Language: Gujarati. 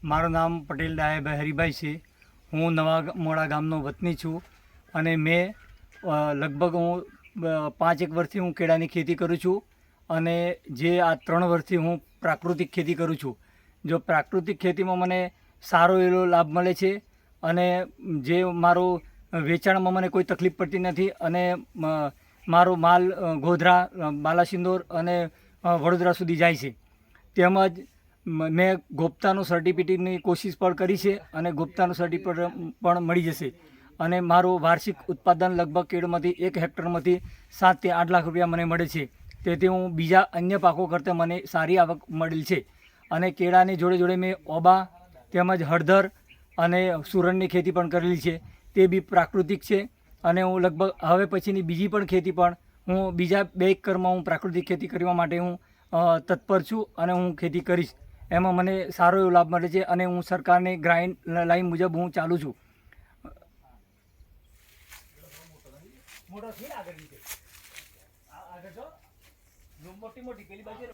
મારું નામ પટેલ ડાયાભાઈ હરિભાઈ છે। હું નવા મોડા ગામનો વતની છું અને મેં લગભગ 5 વર્ષથી હું કેળાની ખેતી કરું છું અને જે આ 3 વર્ષથી હું પ્રાકૃતિક ખેતી કરું છું। જો પ્રાકૃતિક ખેતીમાં મને સારો એવો લાભ મળે છે અને જે મારું વેચાણમાં મને કોઈ તકલીફ પડતી નથી અને મારો માલ ગોધરા, બાલાસિનોર અને વડોદરા સુધી જાય છે। તેમજ મેં ગુપ્તાનું સર્ટિફિકેટની કોશિશ પણ કરી છે અને ગુપ્તાનું સર્ટિફિકેટ પણ મળી જશે અને મારું વાર્ષિક ઉત્પાદન લગભગ કેળમાંથી 1 હેક્ટરમાંથી 7 થી 8 લાખ રૂપિયા મને મળે છે। તેથી હું બીજા અન્ય પાકો કરતાં મને સારી આવક મળેલ છે અને કેળાની જોડે જોડે મેં ઓબા તેમજ હળદર અને સુરણની ખેતી પણ કરેલી છે। તે બી પ્રાકૃતિક છે અને હું લગભગ હવે પછીની બીજી પણ ખેતી પણ હું બીજા 2 એકરમાં હું પ્રાકૃતિક ખેતી કરવા માટે હું તત્પર છું અને હું ખેતી કરીશ। એમાં મને સારો એવો લાભ મળે છે અને હું સરકારની ગાઈડલાઈન મુજબ હું ચાલું છું। મોટી મોટી પેલી બાજુ